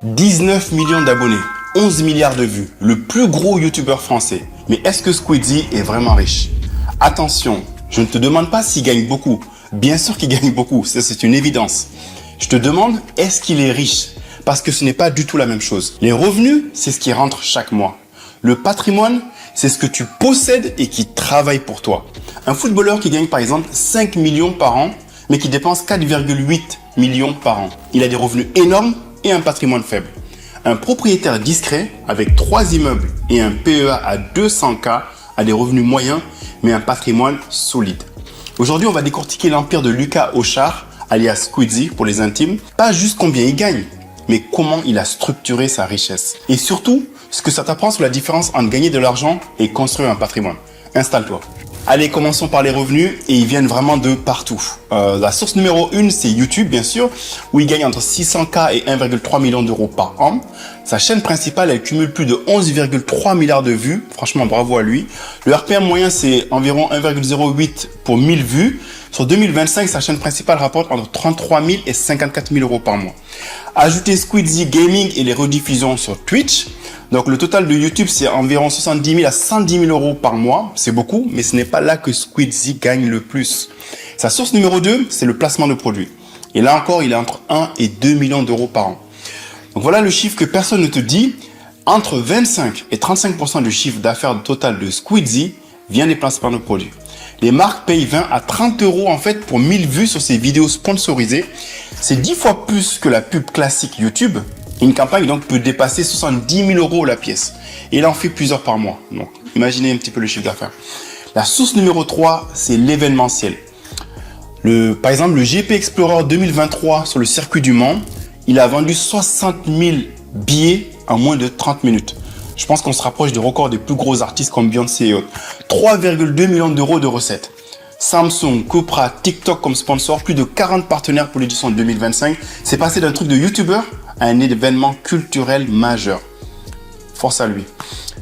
19 millions d'abonnés, 11 milliards de vues, le plus gros youtubeur français. Mais est-ce que Squeezie est vraiment riche? Attention, je ne te demande pas s'il gagne beaucoup. Bien sûr qu'il gagne beaucoup, c'est une évidence. Je te demande, est-ce qu'il est riche? Parce que ce n'est pas du tout la même chose. Les revenus, c'est ce qui rentre chaque mois. Le patrimoine, c'est ce que tu possèdes et qui travaille pour toi. Un footballeur qui gagne par exemple 5 millions par an, mais qui dépense 4,8 millions par an. Il a des revenus énormes et un patrimoine faible. Un propriétaire discret avec 3 immeubles et un PEA à 200K a des revenus moyens mais un patrimoine solide. Aujourd'hui, on va décortiquer l'empire de Lucas Auchard, alias Squeezie pour les intimes. Pas juste combien il gagne, mais comment il a structuré sa richesse. Et surtout, ce que ça t'apprend sur la différence entre gagner de l'argent et construire un patrimoine. Installe-toi. Allez, commençons par les revenus et ils viennent vraiment de partout. La source numéro 1, c'est YouTube, bien sûr, où il gagne entre 600K et 1,3 million d'euros par an. Sa chaîne principale, elle cumule plus de 11,3 milliards de vues. Franchement, bravo à lui. Le RPM moyen, c'est environ 1,08 pour 1000 vues. Sur 2025, sa chaîne principale rapporte entre 33 000 et 54 000 euros par mois. Ajoutez Squeezie Gaming et les rediffusions sur Twitch. Donc le total de YouTube, c'est environ 70 000 à 110 000 euros par mois. C'est beaucoup, mais ce n'est pas là que Squeezie gagne le plus. Sa source numéro 2, c'est le placement de produits. Et là encore, il est entre 1 et 2 millions d'euros par an. Donc voilà le chiffre que personne ne te dit. Entre 25 et 35% du chiffre d'affaires total de Squeezie vient des placements de produits. Les marques payent 20 à 30 euros en fait pour 1000 vues sur ces vidéos sponsorisées. C'est 10 fois plus que la pub classique YouTube. Une campagne donc peut dépasser 70 000 euros la pièce. Et il en fait plusieurs par mois. Donc imaginez un petit peu le chiffre d'affaires. La source numéro 3, c'est l'événementiel. Par exemple, le GP Explorer 2023 sur le circuit du Mans, il a vendu 60 000 billets en moins de 30 minutes. Je pense qu'on se rapproche des records des plus gros artistes comme Beyoncé et autres. 3,2 millions d'euros de recettes. Samsung, Cupra, TikTok comme sponsor, plus de 40 partenaires pour l'édition 2025. C'est passé d'un truc de youtubeur à un événement culturel majeur. Force à lui.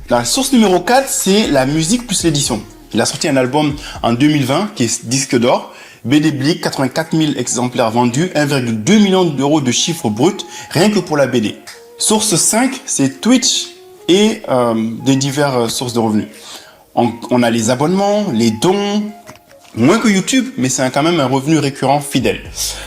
La source numéro 4, c'est la musique plus l'édition. Il a sorti un album en 2020 qui est disque d'or. BD Blick, 84 000 exemplaires vendus, 1,2 million d'euros de chiffre brut, rien que pour la BD. Source 5, c'est Twitch et des diverses sources de revenus. On a les abonnements, les dons, moins que YouTube, mais c'est quand même un revenu récurrent fidèle.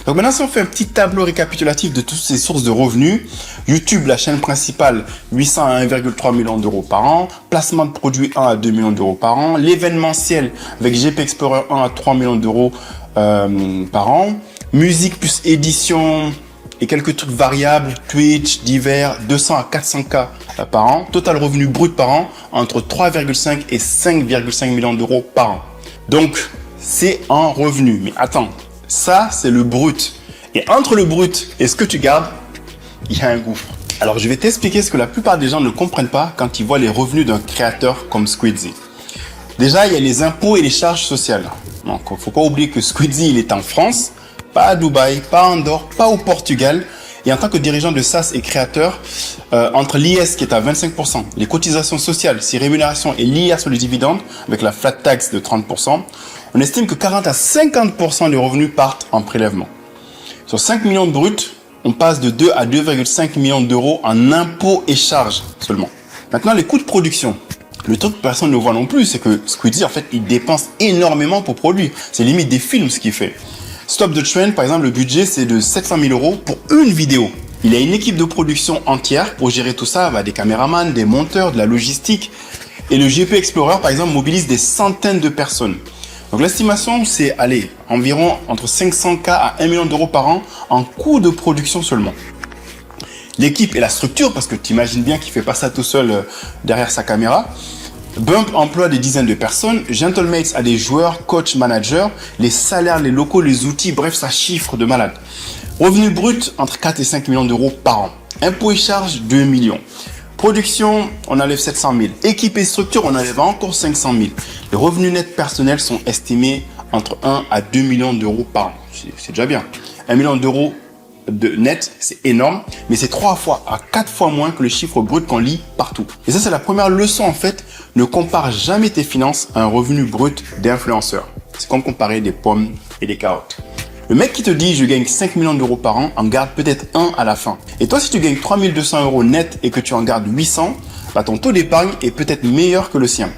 Donc maintenant, si on fait un petit tableau récapitulatif de toutes ces sources de revenus, YouTube, la chaîne principale, 800 à 1,3 million d'euros par an, placement de produits 1 à 2 millions d'euros par an, l'événementiel avec GP Explorer 1 à 3 millions d'euros par an, musique plus édition et quelques trucs variables, Twitch, divers, 200 à 400K par an, total revenu brut par an entre 3,5 et 5,5 millions d'euros par an. Donc, c'est en revenu. Mais attends, ça, c'est le brut. Et entre le brut et ce que tu gardes, il y a un gouffre. Alors, je vais t'expliquer ce que la plupart des gens ne comprennent pas quand ils voient les revenus d'un créateur comme Squeezie. Déjà, il y a les impôts et les charges sociales. Donc, il ne faut pas oublier que Squeezie, il est en France, pas à Dubaï, pas à Andorre, pas au Portugal. Et en tant que dirigeant de SaaS et créateur, entre l'IS qui est à 25%, les cotisations sociales, ses rémunérations et l'IA sur les dividendes, avec la flat tax de 30%, on estime que 40 à 50% des revenus partent en prélèvement. Sur 5 millions de bruts, on passe de 2 à 2,5 millions d'euros en impôts et charges seulement. Maintenant, les coûts de production. Le truc que personne ne voit non plus, c'est que Squeezie, en fait, il dépense énormément pour produire. C'est limite des films ce qu'il fait. Stop the Trend, par exemple, le budget, c'est de 700 000 euros pour une vidéo. Il a une équipe de production entière pour gérer tout ça, des caméramans, des monteurs, de la logistique. Et le GP Explorer, par exemple, mobilise des centaines de personnes. Donc l'estimation, c'est environ entre 500K à 1 million d'euros par an en coût de production seulement. L'équipe et la structure, parce que tu imagines bien qu'il ne fait pas ça tout seul derrière sa caméra. Bump emploie des dizaines de personnes, Gentlemates a des joueurs, coachs, managers, les salaires, les locaux, les outils, bref, ça chiffre de malade. Revenu brut entre 4 et 5 millions d'euros par an. Impôts et charges, 2 millions. Production, on enlève 700 000. Équipe et structure, on enlève encore 500 000. Les revenus nets personnels sont estimés entre 1 à 2 millions d'euros par an. C'est déjà bien. 1 million d'euros de net, c'est énorme, mais c'est 3 fois à 4 fois moins que le chiffre brut qu'on lit partout. Et ça, c'est la première leçon en fait. Ne compare jamais tes finances à un revenu brut d'influenceur. C'est comme comparer des pommes et des carottes. Le mec qui te dit je gagne 5 millions d'euros par an en garde peut-être un à la fin. Et toi, si tu gagnes 3200 euros net et que tu en gardes 800, bah, ton taux d'épargne est peut-être meilleur que le sien.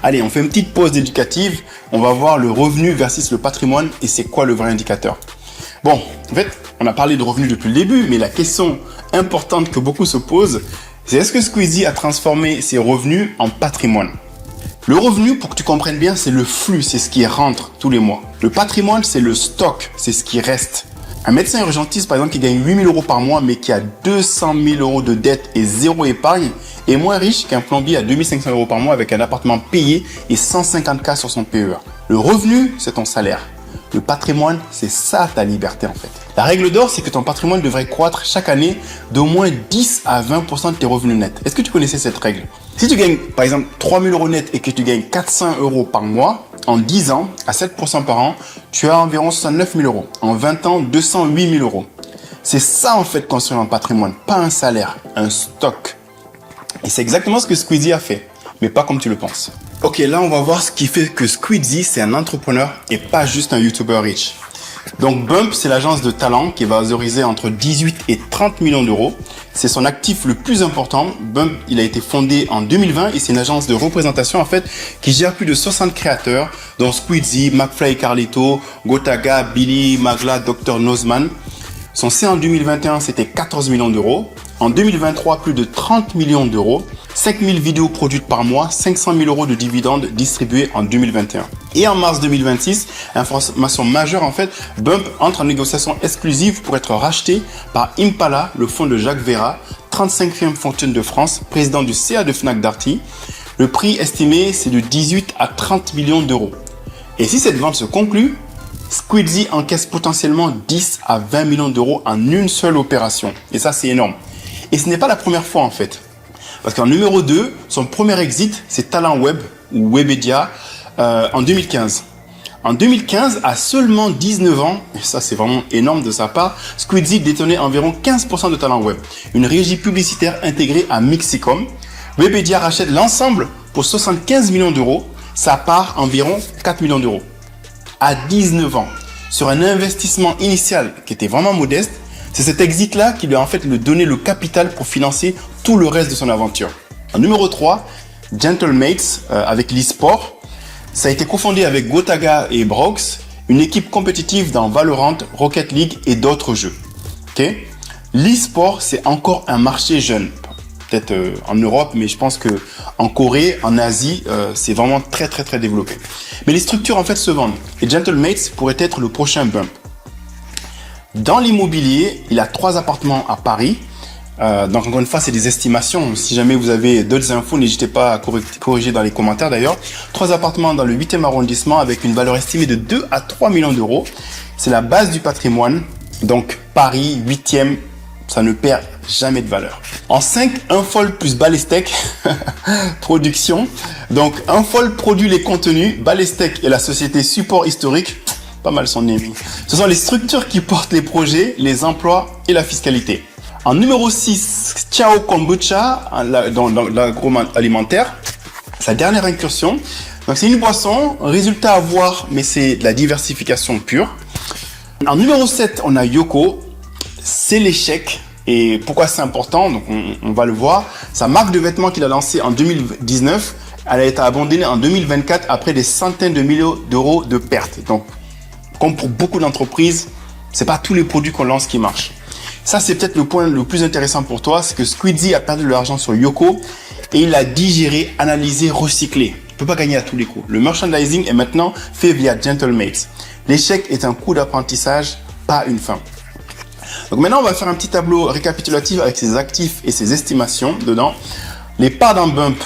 Allez, on fait une petite pause éducative. On va voir le revenu versus le patrimoine et c'est quoi le vrai indicateur. Bon, en fait, on a parlé de revenus depuis le début, mais la question importante que beaucoup se posent, c'est est-ce que Squeezie a transformé ses revenus en patrimoine? Le revenu, pour que tu comprennes bien, c'est le flux, c'est ce qui rentre tous les mois. Le patrimoine, c'est le stock, c'est ce qui reste. Un médecin urgentiste, par exemple, qui gagne 8 000 euros par mois, mais qui a 200 000 euros de dette et zéro épargne, est moins riche qu'un plombier à 2 500 euros par mois avec un appartement payé et 150K sur son PEA. Le revenu, c'est ton salaire. Le patrimoine, c'est ça ta liberté en fait. La règle d'or, c'est que ton patrimoine devrait croître chaque année d'au moins 10 à 20% de tes revenus nets. Est-ce que tu connaissais cette règle? Si tu gagnes par exemple 3 000 euros net et que tu gagnes 400 euros par mois, en 10 ans, à 7% par an, tu as environ 69 000 euros. En 20 ans, 208 000 euros. C'est ça en fait construire un patrimoine, pas un salaire, un stock. Et c'est exactement ce que Squeezie a fait, mais pas comme tu le penses. Ok, là on va voir ce qui fait que Squeezie c'est un entrepreneur et pas juste un YouTuber riche. Donc Bump, c'est l'agence de talent qui va valoriser entre 18 et 30 millions d'euros. C'est son actif le plus important. Bump, il a été fondé en 2020 et c'est une agence de représentation en fait qui gère plus de 60 créateurs dont Squeezie, McFly et Carlito, Gotaga, Billy, Magla, Dr Nozman. Son C en 2021, c'était 14 millions d'euros. En 2023, plus de 30 millions d'euros. 5000 vidéos produites par mois, 500 000 euros de dividendes distribués en 2021. Et en mars 2026, information majeure en fait, Bump entre en négociation exclusive pour être racheté par Impala, le fonds de Jacques Veyrat, 35e fortune de France, président du CA de Fnac Darty. Le prix estimé, c'est de 18 à 30 millions d'euros. Et si cette vente se conclut, Squeezie encaisse potentiellement 10 à 20 millions d'euros en une seule opération. Et ça, c'est énorme. Et ce n'est pas la première fois en fait. Parce qu'en numéro 2, son premier exit, c'est Talent Web ou Webedia en 2015. En 2015, à seulement 19 ans, et ça c'est vraiment énorme de sa part, Squeezie détenait environ 15% de Talent Web, une régie publicitaire intégrée à Mixicom. Webedia rachète l'ensemble pour 75 millions d'euros, sa part environ 4 millions d'euros. À 19 ans, sur un investissement initial qui était vraiment modeste, c'est cet exit-là qui lui a en fait donné le capital pour financer tout le reste de son aventure. En numéro 3, Gentlemates avec l'e-sport. Ça a été cofondé avec Gotaga et Brox, une équipe compétitive dans Valorant, Rocket League et d'autres jeux. Okay? L'e-sport, c'est encore un marché jeune. Peut-être en Europe, mais je pense que en Corée, en Asie, c'est vraiment très développé. Mais les structures en fait se vendent. Et Gentlemates pourrait être le prochain Bump. Dans l'immobilier, il a 3 appartements à Paris. Donc encore une fois, c'est des estimations. Si jamais vous avez d'autres infos, n'hésitez pas à corriger dans les commentaires d'ailleurs. 3 appartements dans le 8e arrondissement avec une valeur estimée de 2 à 3 millions d'euros. C'est la base du patrimoine. Donc Paris, 8e, ça ne perd jamais de valeur. En 5, Unfold plus Balestec production. Donc Unfold produit les contenus, Balestec et la société support historique. Pas mal son ami. Ce sont les structures qui portent les projets, les emplois et la fiscalité. En numéro 6, Ciao Kombucha, dans l'agroalimentaire, sa dernière incursion. Donc c'est une boisson, résultat à voir, mais c'est de la diversification pure. En numéro 7, on a Yoko, c'est l'échec. Et pourquoi c'est important? Donc on va le voir. Sa marque de vêtements qu'il a lancée en 2019, elle a été abandonnée en 2024 après des centaines de millions d'euros de pertes. Donc comme pour beaucoup d'entreprises, c'est pas tous les produits qu'on lance qui marchent. Ça, c'est peut-être le point le plus intéressant pour toi, c'est que Squeezie a perdu de l'argent sur Yoko et il a digéré, analysé, recyclé. Il ne peut pas gagner à tous les coups. Le merchandising est maintenant fait via Gentlemates. L'échec est un coup d'apprentissage, pas une fin. Donc maintenant, on va faire un petit tableau récapitulatif avec ses actifs et ses estimations dedans. Les parts d'un Bump,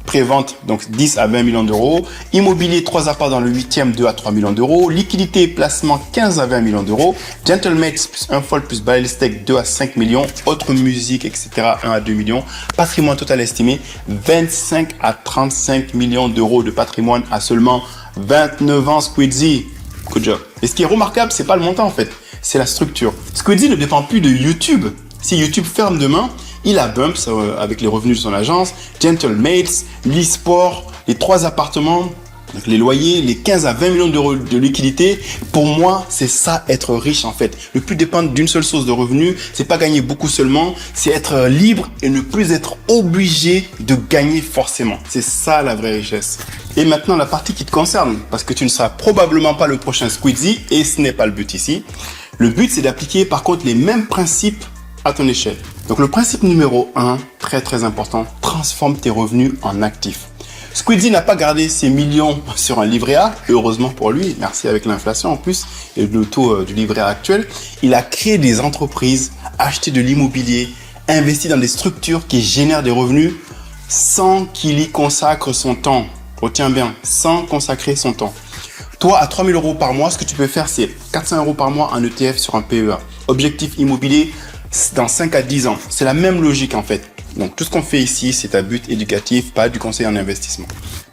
pré-vente, donc 10 à 20 millions d'euros. Immobilier, 3 apparts dans le 8e, 2 à 3 millions d'euros. Liquidité, placement, 15 à 20 millions d'euros. Gentlemates plus Unfold plus Balestec, 2 à 5 millions. Autre musique, etc., 1 à 2 millions. Patrimoine total estimé, 25 à 35 millions d'euros de patrimoine à seulement 29 ans, Squeezie. Good job. Et ce qui est remarquable, c'est pas le montant en fait, c'est la structure. Squeezie ne dépend plus de YouTube. Si YouTube ferme demain, il a Bump avec les revenus de son agence, Gentlemates, l'e-sport, les 3 appartements. Donc les loyers, les 15 à 20 millions d'euros de liquidité, pour moi, c'est ça être riche en fait. Ne plus dépendre d'une seule source de revenus, c'est pas gagner beaucoup seulement, c'est être libre et ne plus être obligé de gagner forcément. C'est ça la vraie richesse. Et maintenant la partie qui te concerne, parce que tu ne seras probablement pas le prochain Squeezie et ce n'est pas le but ici. Le but c'est d'appliquer par contre les mêmes principes à ton échelle. Donc le principe numéro 1, très important, transforme tes revenus en actifs. Squeezie n'a pas gardé ses millions sur un livret A, heureusement pour lui, merci avec l'inflation en plus et le taux du livret A actuel. Il a créé des entreprises, acheté de l'immobilier, investi dans des structures qui génèrent des revenus sans qu'il y consacre son temps. Retiens bien, sans consacrer son temps. Toi, à 3 000 euros par mois, ce que tu peux faire, c'est 400 euros par mois en ETF sur un PEA. Objectif immobilier dans 5 à 10 ans. C'est la même logique en fait. Donc, tout ce qu'on fait ici, c'est à but éducatif, pas du conseil en investissement.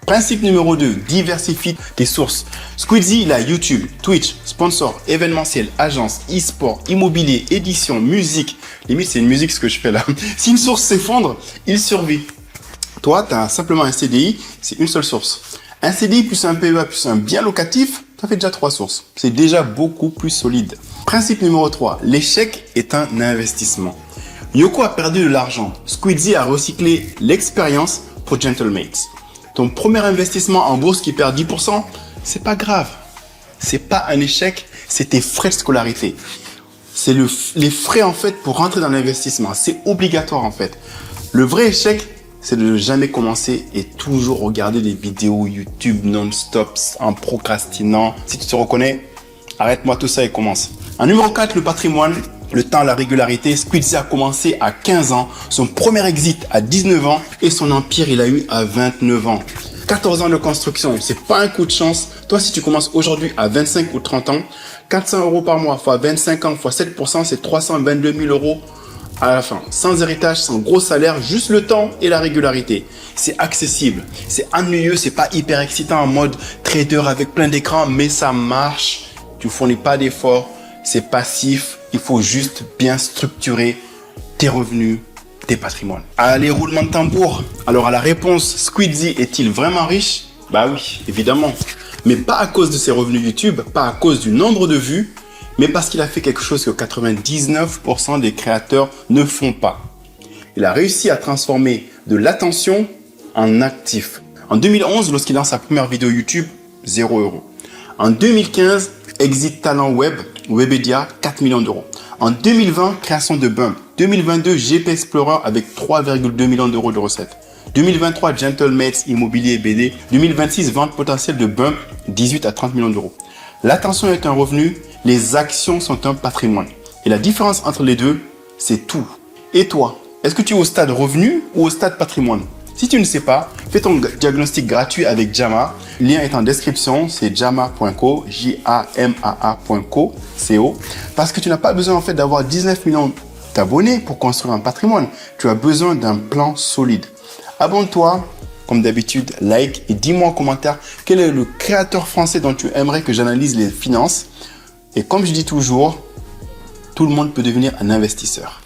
Principe numéro 2, diversifie tes sources. Squeezie, il a YouTube, Twitch, sponsor, événementiel, agence, e-sport, immobilier, édition, musique. Limite, c'est une musique ce que je fais là. Si une source s'effondre, il survit. Toi, tu as simplement un CDI, c'est une seule source. Un CDI plus un PEA plus un bien locatif, ça fait déjà 3 sources. C'est déjà beaucoup plus solide. Principe numéro 3, l'échec est un investissement. Yoko a perdu de l'argent. Squeezie a recyclé l'expérience pour Gentlemates. Ton premier investissement en bourse qui perd 10%, c'est pas grave. C'est pas un échec, c'est tes frais de scolarité. C'est les frais en fait pour rentrer dans l'investissement. C'est obligatoire en fait. Le vrai échec, c'est de ne jamais commencer et toujours regarder des vidéos YouTube non-stop en procrastinant. Si tu te reconnais, arrête-moi tout ça et commence. En numéro 4, le patrimoine. Le temps, la régularité, Squeezie a commencé à 15 ans, son premier exit à 19 ans et son empire, il a eu à 29 ans. 14 ans de construction, c'est pas un coup de chance. Toi, si tu commences aujourd'hui à 25 ou 30 ans, 400 euros par mois fois 25 ans fois 7%, c'est 322 000 euros à la fin. Sans héritage, sans gros salaire, juste le temps et la régularité. C'est accessible, c'est ennuyeux, c'est pas hyper excitant en mode trader avec plein d'écrans, mais ça marche. Tu fournis pas d'efforts, c'est passif. Il faut juste bien structurer tes revenus, tes patrimoines. Allez, roulement de tambour. Alors à la réponse, Squeezie est-il vraiment riche? Bah oui, évidemment. Mais pas à cause de ses revenus YouTube, pas à cause du nombre de vues, mais parce qu'il a fait quelque chose que 99% des créateurs ne font pas. Il a réussi à transformer de l'attention en actif. En 2011, lorsqu'il lance sa première vidéo YouTube, 0 euros. En 2015, exit talent web, Webedia, 4 millions d'euros. En 2020, création de Bump. 2022, GP Explorer avec 3,2 millions d'euros de recettes. 2023, Gentlemates, immobilier BD. 2026, vente potentielle de Bump, 18 à 30 millions d'euros. L'attention est un revenu, les actions sont un patrimoine. Et la différence entre les deux, c'est tout. Et toi, est-ce que tu es au stade revenu ou au stade patrimoine? Si tu ne sais pas, fais ton diagnostic gratuit avec Jama. Le lien est en description, c'est jama.co, Jamaa.co, parce que tu n'as pas besoin en fait d'avoir 19 millions d'abonnés pour construire un patrimoine. Tu as besoin d'un plan solide. Abonne-toi, comme d'habitude, like et dis-moi en commentaire quel est le créateur français dont tu aimerais que j'analyse les finances. Et comme je dis toujours, tout le monde peut devenir un investisseur.